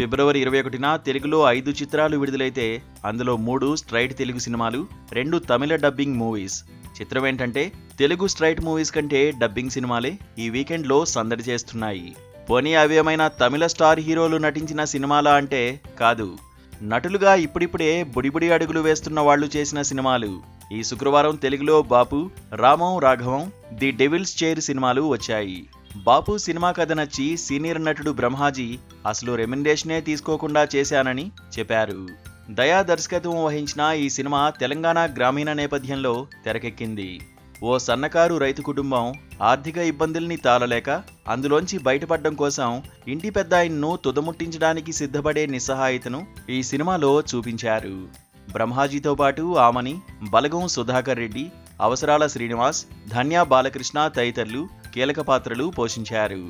ఫిబ్రవరి 21న తెలుగులో 5 చిత్రాలు విడుదలైతే అందులో 3 స్ట్రైట్ తెలుగు సినిమాలు, 2 తమిళ డబ్బింగ్ మూవీస్. చిత్రం ఏంటంటే తెలుగు స్ట్రైట్ మూవీస్ కంటే డబ్బింగ్ సినిమాలే ఈ వీకెండ్లో సందడి చేస్తున్నాయి. పోనీ అవేమైనా తమిళ స్టార్ హీరోలు నటించిన సినిమాలా అంటే కాదు. నటులుగా ఇప్పుడిప్పుడే బుడిబుడి అడుగులు వేస్తున్న వాళ్లు చేసిన సినిమాలు. ఈ శుక్రవారం తెలుగులో బాపు, రామం రాఘవం, ది డెవిల్స్ చైర్ సినిమాలు వచ్చాయి. బాపు సినిమా కథ నచ్చి సీనియర్ నటుడు బ్రహ్మాజీ అసలు రెమ్యునరేషనే తీసుకోకుండా చేశానని చెప్పారు. దయా దర్శకత్వం వహించిన ఈ సినిమా తెలంగాణ గ్రామీణ నేపథ్యంలో తెరకెక్కింది. ఓ సన్నకారు రైతు కుటుంబం ఆర్థిక ఇబ్బందుల్ని తాళలేక అందులోంచి బయటపడడం కోసం ఇంటి పెద్దాయన్ను తుదముట్టించడానికి సిద్ధపడే నిస్సహాయతను ఈ సినిమాలో చూపించారు. బ్రహ్మాజీతో పాటు ఆమని, బలగం సుధాకర్ రెడ్డి, అవసరాల శ్రీనివాస్, ధన్యా బాలకృష్ణ తదితరులు కీలక పాత్రలు పోషించారు.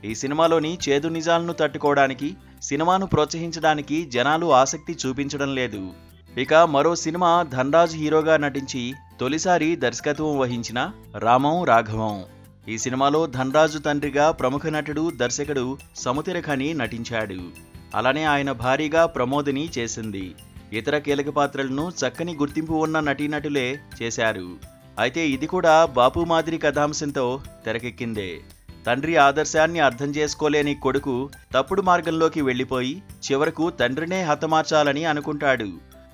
ఈ సినిమాలోని చేదు నిజాలను తట్టుకోవడానికి, సినిమాను ప్రోత్సహించడానికి జనాలు ఆసక్తి చూపించడం లేదు. ఇక మరో సినిమా ధన్రాజ్ హీరోగా నటించి తొలిసారి దర్శకత్వం వహించిన రామం రాఘవం. ఈ సినిమాలో ధన్రాజు తండ్రిగా ప్రముఖ నటుడు, దర్శకుడు సముతిరఖని నటించాడు. అలానే ఆయన భార్యగా ప్రమోదిని చేసింది. ఇతర కీలక పాత్రలను చక్కని గుర్తింపు ఉన్న నటీనటులే చేశారు. అయితే ఇది కూడా బాపు మాదిరి కథాంశంతో తెరకెక్కిందే. తండ్రి ఆదర్శాన్ని అర్థం చేసుకోలేని కొడుకు తప్పుడు మార్గంలోకి వెళ్లిపోయి చివరకు తండ్రినే హతమార్చాలని అనుకుంటాడు.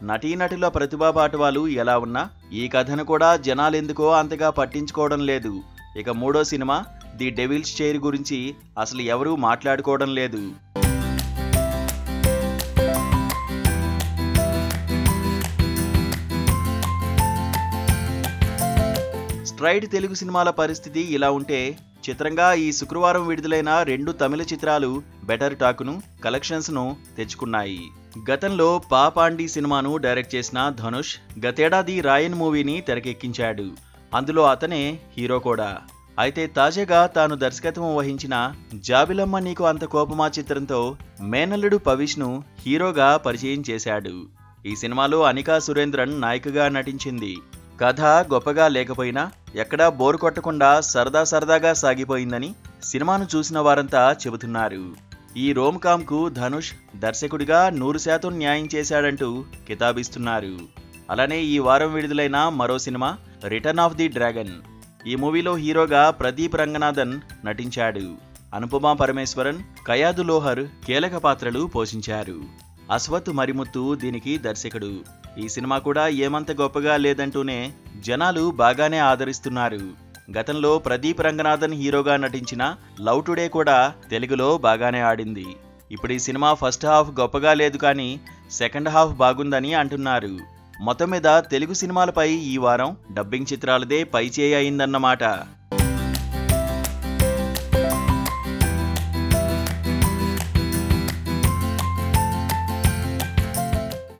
నటీనటుల ప్రతిభా పాటవాలు ఎలా ఉన్నా ఈ కథను కూడా జనాలెందుకో అంతగా పట్టించుకోవడం లేదు. ఇక మూడో సినిమా ది డెవిల్స్ చైర్ గురించి అసలు ఎవరూ మాట్లాడుకోవడం లేదు. స్ట్రైట్ తెలుగు సినిమాల పరిస్థితి ఇలా ఉంటే చిత్రంగా ఈ శుక్రవారం విడుదలైన 2 తమిళ చిత్రాలు బెటర్ టాక్ను, కలెక్షన్స్ను తెచ్చుకున్నాయి. గతంలో పాపాండి సినిమాను డైరెక్ట్ చేసిన ధనుష్ గతేడాది రాయన్ మూవీని తెరకెక్కించాడు. అందులో అతనే హీరో కూడా. అయితే తాజాగా తాను దర్శకత్వం వహించిన జాబిలమ్మ నీకు అంత కోపమా చిత్రంతో మేనల్లుడు పవిష్ను హీరోగా పరిచయం చేశాడు. ఈ సినిమాలో అనికా సురేంద్రన్ నాయికగా నటించింది. కథ గొప్పగా లేకపోయినా ఎక్కడా బోరు కొట్టకుండా సరదాగా సాగిపోయిందని సినిమాను చూసిన వారంతా చెబుతున్నారు. ఈ రోమ్ కామ్కు ధనుష్ దర్శకుడిగా 100% న్యాయం చేశాడంటూ కితాబిస్తున్నారు. అలానే ఈ వారం విడుదలైన మరో cinema return of the dragon. ఈ మూవీలో హీరోగా ప్రదీప్ రంగనాథన్ నటించాడు. అనుపమా పరమేశ్వరన్, కయాదు లోహర్ కీలక పాత్రలు పోషించారు. అశ్వత్ మరిముత్తు దీనికి దర్శకుడు. ఈ సినిమా కూడా ఏమంత గొప్పగా లేదంటూనే జనాలు బాగానే ఆదరిస్తున్నారు. గతంలో ప్రదీప్ రంగనాథన్ హీరోగా నటించిన లవ్ టుడే కూడా తెలుగులో బాగానే ఆడింది. ఇప్పుడు ఈ సినిమా ఫస్ట్ హాఫ్ గొప్పగా లేదు కానీ సెకండ్ హాఫ్ బాగుందని అంటున్నారు. మొత్తం మీద తెలుగు సినిమాలపై ఈ వారం డబ్బింగ్ చిత్రాలదే పైచేయి అయిందన్నమాట.